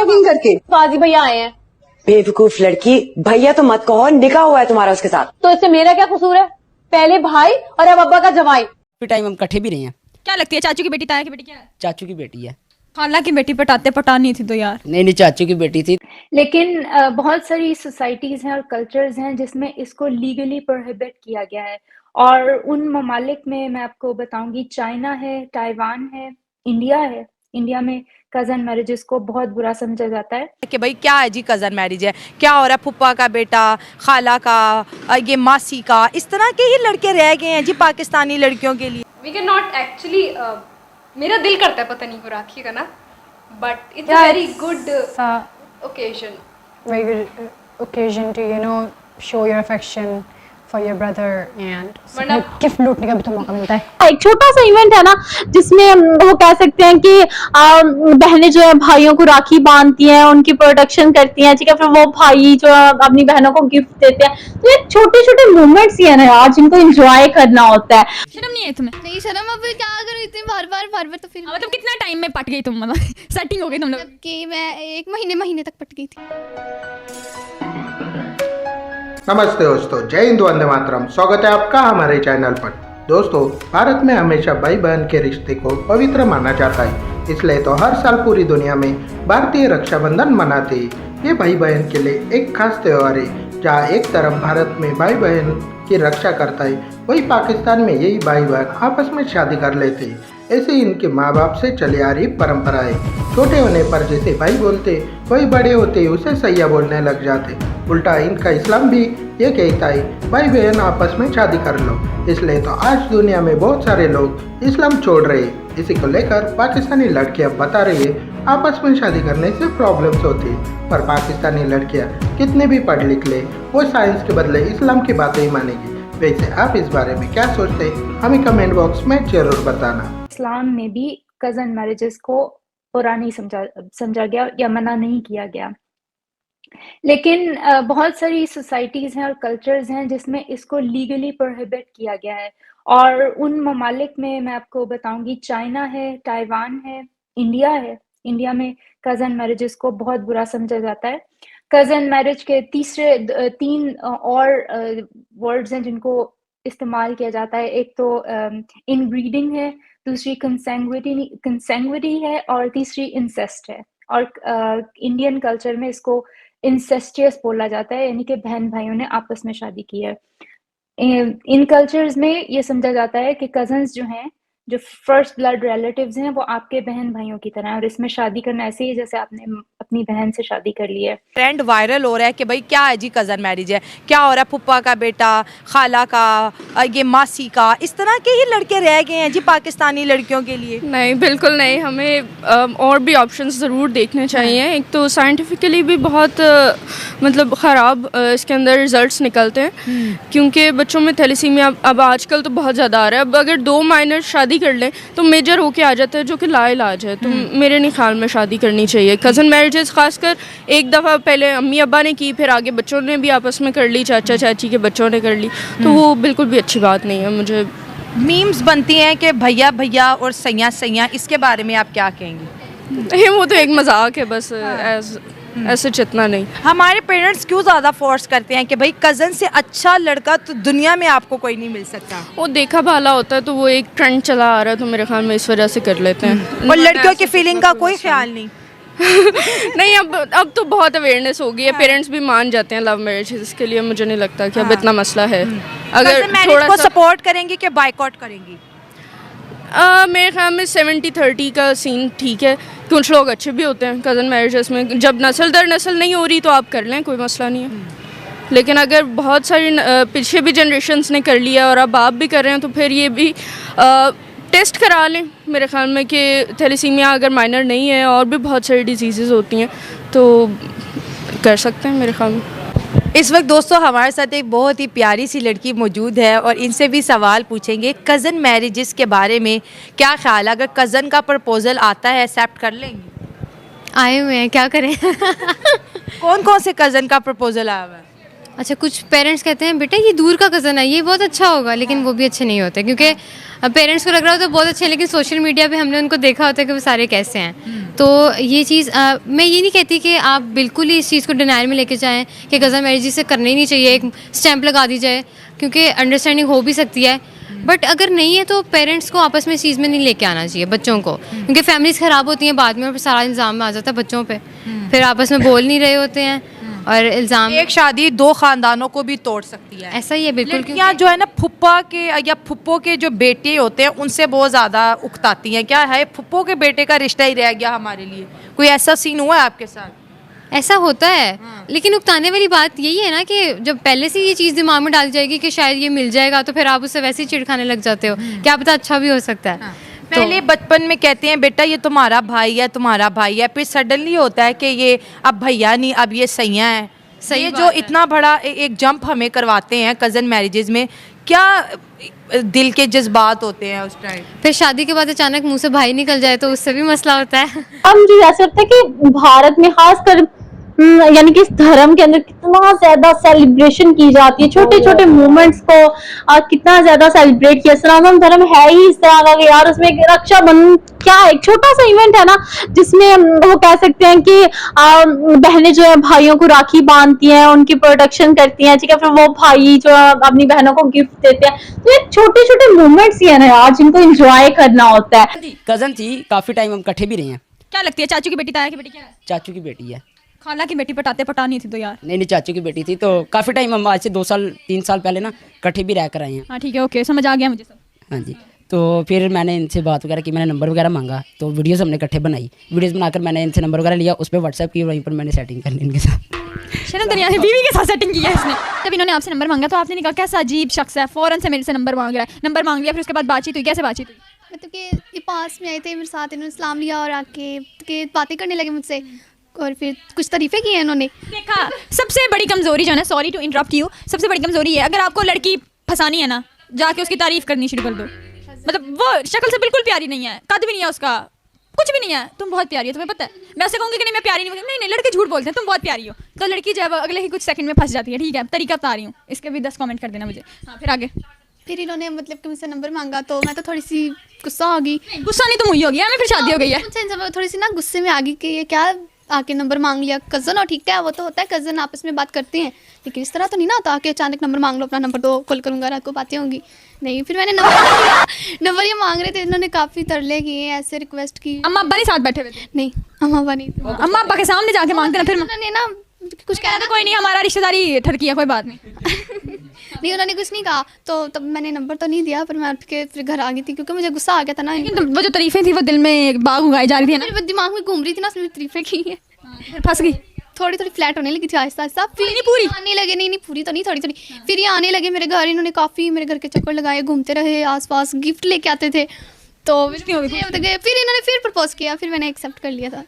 Jogging करके? काजी भैया आए हैं। बेवकूफ लड़की, भैया तो मत कहो, निकाह हुआ है तुम्हारा उसके साथ। तो इससे मेरा क्या कसूर है? पहले भाई और अब अब्बा का जवाई। टाइम हम इकट्ठे भी रहे हैं। क्या लगती है चाचू की बेटी, ताया की बेटी क्या है? चाचू की बेटी है। खाला की बेटी पटानी थी तो यार। नहीं चाचू की बेटी थी। लेकिन बहुत सारी सोसाइटीज हैं और कल्चर्स हैं जिसमें इसको लीगली प्रोहिबिट किया गया है, और उन ममालिक में मैं आपको बताऊंगी, चाइना है, ताइवान है, इंडिया है। इंडिया में कजन मैरिजेस को बहुत बुरा समझा जाता है कि भाई क्या है जी कज़न मैरिज है, क्या हो रहा है, फुप्पा का बेटा, खाला का, ये मासी का, इस तरह के ही लड़के रह गए हैं जी पाकिस्तानी लड़कियों के लिए। वी कैन नॉट एक्चुअली, मेरा दिल करता है पता नहीं को राखी का ना, but it's a very good occasion. Very good occasion to show your affection for your brother and gift लूटने का भी तो मौका मिलता है। एक छोटा सा इवेंट है ना जिसमें वो कह सकते हैं कि बहनें जो है भाइयों को राखी बांधती हैं, उनकी प्रोटेक्शन करती हैं, ठीक है, फिर वो भाई जो है अपनी बहनों को गिफ्ट देते हैं। तो ये छोटे छोटे मोमेंट्स ही है ना यार, जिनको एंजॉय करना होता है। शर्म नहीं है तुम्हें? नहीं शर्म, अब क्या करूं, इतने बार बार तो फिर मतलब कितना टाइम में पट गई तुम, मतलब सेटिंग हो गई तुम लोग कि मैं 1 महीने तक पट गई थी। नमस्ते दोस्तों, जय हिंद, वंदे मातरम। स्वागत है आपका हमारे चैनल पर। दोस्तों, भारत में हमेशा भाई बहन के रिश्ते को पवित्र माना जाता है, इसलिए तो हर साल पूरी दुनिया में भारतीय रक्षाबंधन मनाते हैं। ये भाई बहन के लिए एक खास त्यौहार है, जहाँ एक तरफ भारत में भाई बहन की रक्षा करता है, वही पाकिस्तान में यही भाई बहन आपस में शादी कर लेते हैं। ऐसे इनके माँ बाप से चली आ रही परंपरा है। छोटे होने पर जैसे भाई बोलते, वही बड़े होते उसे सैया बोलने लग जाते। उल्टा इनका इस्लाम भी ये कहता है भाई बहन आपस में शादी कर लो, इसलिए तो आज दुनिया में बहुत सारे लोग इस्लाम छोड़ रहे हैं। इसी को लेकर पाकिस्तानी लड़कियां बता रही है आपस में शादी करने से प्रॉब्लम्स होती है, पर पाकिस्तानी लड़कियां कितने भी पढ़ लिख ले, वो साइंस के बदले इस्लाम की बातें ही मानेगी। वैसे आप इस बारे में क्या सोचते हैं, हमें कमेंट बॉक्स में जरूर बताना। इस्लाम में भी कजन मैरिजेस को बुरा नहीं समझा गया या मना नहीं किया गया, लेकिन बहुत सारी सोसाइटीज हैं और कल्चर्स हैं जिसमें इसको लीगली प्रोहिबिट किया गया है, और उन ममालिक में मैं आपको बताऊंगी, चाइना है, ताइवान है, इंडिया है। इंडिया में कजन मैरिजेस को बहुत बुरा समझा जाता है। कजन मैरिज के 3 और वर्ड्स हैं जिनको इस्तेमाल किया जाता है। एक तो इनब्रीडिंग है, दूसरी कंसेंग्विटी है, और तीसरी इंसेस्ट है। और इंडियन कल्चर में इसको इंसेस्टियस बोला जाता है, यानी कि बहन भाइयों ने आपस में शादी की है। इन कल्चर्स में ये समझा जाता है कि कजन्स जो हैं, जो फर्स्ट ब्लड रिलेटिव्स हैं, वो आपके बहन भाइयों की तरह है, और इसमें शादी करना ऐसे ही जैसे आपने अपनी बहन से शादी कर ली है। ट्रेंड वायरल हो रहा है कि भाई क्या है जी कज़न मैरिज है, क्या हो रहा है, फुप्पा का बेटा, खाला का, ये मासी का, इस तरह के ही लड़के रह गए हैं जी पाकिस्तानी लड़कियों के लिए। नहीं, बिल्कुल नहीं, हमें और भी ऑप्शंस ज़रूर देखने चाहिए। एक तो साइंटिफिकली भी बहुत मतलब ख़राब इसके अंदर रिजल्ट्स निकलते हैं, क्योंकि बच्चों में थैलेसीमिया अब आजकल तो बहुत ज़्यादा आ रहा है। अब अगर 2 माइनर शादी कर लें तो मेजर होके आ जाता है, जो कि लाइलाज है। तो मेरे नहीं ख्याल में शादी करनी चाहिए। कज़न मैरिजेस खासकर एक दफ़ा पहले अम्मी अब्बा ने की, फिर आगे बच्चों ने भी आपस में कर ली, चाचा चाची के बच्चों ने कर ली, तो वो बिल्कुल भी अच्छी बात नहीं है। मुझे मीम्स बनती हैं कि भैया भैया और सैया सैया, इसके बारे में आप क्या कहेंगे? वो तो एक मजाक है बस, ऐसे जितना नहीं। हमारे पेरेंट्स क्यों ज़्यादा फोर्स करते हैं कि भाई कज़न से अच्छा लड़का तो दुनिया में आपको कोई नहीं मिल सकता? वो देखा भाला होता है, तो वो एक ट्रेंड चला आ रहा है, तो मेरे ख्याल में इस वजह से कर लेते हैं। और लड़कियों की फीलिंग का कोई ख्याल नहीं। नहीं, अब तो बहुत अवेयरनेस हो गई है, पेरेंट्स भी मान जाते हैं लव मैरिज। इसके लिए मुझे नहीं लगता कि अब इतना मसला है। अगर थोड़ा को सपोर्ट करेंगी कि बायकॉट करेंगी? मेरे ख्याल में 70-30 का सीन ठीक है। कुछ लोग अच्छे भी होते हैं कज़न मैरिजेस में, जब नस्ल दर नस्ल नहीं हो रही तो आप कर लें, कोई मसला नहीं है। लेकिन अगर बहुत सारी पीछे भी जनरेशन्स ने कर लिया और अब आप भी कर रहे हैं, तो फिर ये भी टेस्ट करा लें मेरे ख्याल में कि थैलेसीमिया अगर माइनर नहीं है, और भी बहुत सारी डिजीज़ होती हैं, तो कर सकते हैं मेरे ख्याल में। इस वक्त दोस्तों हमारे साथ एक बहुत ही प्यारी सी लड़की मौजूद है, और इनसे भी सवाल पूछेंगे कज़न मैरिजेस के बारे में क्या ख्याल है। अगर कज़न का प्रपोजल आता है, एक्सेप्ट कर लेंगी? आए हुए हैं, क्या करें। कौन कौन से कज़न का प्रपोजल आया हुआ है? अच्छा, कुछ पेरेंट्स कहते हैं बेटा ये दूर का कज़न है, ये बहुत अच्छा होगा, लेकिन वो भी अच्छे नहीं होते, क्योंकि पेरेंट्स को लग रहा होता है बहुत अच्छे हैं, लेकिन सोशल मीडिया पे हमने उनको देखा होता है कि वो सारे कैसे हैं। तो ये चीज़ मैं ये नहीं कहती कि आप बिल्कुल ही इस चीज़ को डिनाइल में लेके जाएं कि कज़न मैरिज से करना ही नहीं चाहिए, एक स्टैंप लगा दी जाए, क्योंकि अंडरस्टैंडिंग हो भी सकती है। बट अगर नहीं है तो पेरेंट्स को आपस में इस चीज़ में नहीं लेके आना चाहिए बच्चों को, क्योंकि फैमिलीज ख़राब होती हैं बाद में और सारा इल्ज़ाम आ जाता है बच्चों पे, फिर आपस में बोल नहीं रहे होते हैं और इल्ज़ाम। एक शादी दो खानदानों को भी तोड़ सकती है। ऐसा ही है बिल्कुल। लड़कियां जो है ना फुप्पा के या फुप्पो के जो बेटे होते हैं उनसे बहुत ज़्यादा उकताती हैं, क्या है फुप्पो के बेटे का रिश्ता ही रह गया हमारे लिए। कोई ऐसा सीन हुआ है आपके साथ? ऐसा होता है लेकिन उकताने वाली बात यही है ना कि जब पहले से ये चीज़ दिमाग में डाली जाएगी कि शायद ये मिल जाएगा तो फिर आप उससे वैसे ही चिढ़ लग जाते हो, क्या पता अच्छा भी हो सकता है। पहले बचपन में कहते हैं बेटा ये तुम्हारा भाई है, तुम्हारा भाई है, फिर सडनली होता है कि ये अब भैया नहीं अब ये सैया है। सही ये जो इतना बड़ा एक जंप हमें करवाते हैं कज़न मैरिजेज में, क्या दिल के जज्बात होते हैं उस टाइम? फिर शादी के बाद अचानक मुंह से भाई निकल जाए तो उससे भी मसला होता है। अब मुझे ऐसा लगता है कि भारत में खासकर यानी कि इस धर्म के अंदर कितना ज्यादा सेलिब्रेशन की जाती है, छोटे छोटे मोमेंट्स को कितना ज्यादा सेलिब्रेट किया। इस्लाम धर्म है ही इस तरह का कि यार उसमें एक रक्षाबंधन क्या एक छोटा सा इवेंट है ना जिसमें वो कह सकते हैं कि बहनें जो है भाइयों को राखी बांधती हैं, उनकी प्रोटेक्शन करती हैं, ठीक है, फिर वो भाई जो अपनी बहनों को गिफ्ट देते हैं। तो ये छोटे छोटे मोमेंट्स ही है ना यार जिनको एंजॉय करना होता है। कज़न थी, काफ़ी टाइम हम इकट्ठे भी रहे हैं। क्या लगती है चाचू की बेटी, ताया की बेटी, क्या है? चाचू की बेटी है। खाला की बेटी पटानी थी तो यार। नहीं चाचू की बेटी थी, तो काफ़ी टाइम हम आज से 2 साल 3 साल पहले ना इकट्ठे भी रह कर आए हैं। हाँ ठीक है, ओके, समझ आ गया मुझे सब। हाँ जी, तो फिर मैंने इनसे बात वगैरह की, मैंने नंबर वगैरह मांगा, तो वीडियोस हमने इकट्ठे बनाई, वीडियोस बनाकर मैंने इनसे नंबर वगैरह लिया, उस पर व्हाट्सएप की, वहीं पर मैंने सेटिंग कर ली इनके साथ। शर्म दुनिया से बीवी के साथ सेटिंग की है इसने। जब इन्होंने आपसे नंबर मांगा तो आपने कहा कैसा अजीब शख्स है, फ़ौरन से मेरे से नंबर मांग रहा है। नंबर मांग लिया, फिर उसके बाद बातचीत हुई, कैसे बातचीत हुई? मतलब कि ये पास में आए थे मेरे साथ, इन्होंने सलाम लिया और आके के बातें करने लगे मुझसे और फिर कुछ तारीफ़ें की हैं इन्होंने। देखा, सबसे बड़ी कमज़ोरी जो है ना, सॉरी टू इंटरप्ट यू, सबसे बड़ी कमज़ोरी है अगर आपको लड़की फंसानी है ना, जाके उसकी तारीफ़ करनी शुरू कर दो। मतलब वो शक्ल से बिल्कुल प्यारी नहीं है, कद भी नहीं है उसका, कुछ भी नहीं है, तुम बहुत प्यारी हो, तुम्हें पता है। मैं ऐसे कहूँगी कि नहीं मैं प्यारी नहीं, लड़के झूठ बोलते हैं, तुम बहुत प्यारी हो, तो लड़की जब अगले ही कुछ सेकंड में फंस जाती है। ठीक है, तरीका बता रही हूँ, इसके भी 10 कमेंट कर देना मुझे। हाँ फिर आगे। फिर इन्होंने मतलब कि मुझसे नंबर मांगा तो मैं तो थोड़ी सी गुस्सा आ गई। गुस्सा नहीं तुम हुई होगी, हमें फिर शादी हो गई है। मुझे थोड़ी सी ना गुस्से में आ गई कि ये क्या आके नंबर मांग लिया कज़न, और ठीक है वो तो होता है कज़न आपस में बात करते हैं, लेकिन इस तरह तो नहीं ना होता कि अचानक नंबर मांग लो, अपना नंबर दो, कॉल करूँगा, रात को बातें होंगी। नहीं, फिर मैंने नंबर ये मांग रहे थे, इन्होंने काफ़ी तरले किए, ऐसे रिक्वेस्ट की। अम्मा अब्बा नहीं साथ बैठे हुए थे? नहीं, अम्मा अब्बा नहीं, अम्मा अब्बा के सामने जाके मांगते ना, फिर उन्होंने ना कुछ कहना था कोई नहीं हमारा रिश्तेदारी ठरकी है, कोई बात नहीं। नहीं उन्होंने कुछ नहीं कहा, तो तब मैंने नंबर तो नहीं दिया, पर मैं उठ के फिर घर आ गई थी क्योंकि मुझे गुस्सा आ गया था ना। लेकिन वो जो तारीफें थी वो दिल में बाग उगाई जा रही थी ना, मेरे दिमाग में घूम रही थी ना, उसमें तारीफें की है, फंस गई। थोड़ी थोड़ी फ्लैट होने लगी थी आहिस्ता आहिस्ता, फिर नहीं पूरी आने लगे, नहीं पूरी तो नहीं, थोड़ी थोड़ी। फिर ये आने लगे मेरे घर, इन्होंने काफ़ी मेरे घर के चक्कर लगाए, घूमते रहे आसपास, गिफ्ट लेके आते थे, तो फिर इन्होंने फिर प्रपोज किया, फिर मैंने एक्सेप्ट कर लिया था।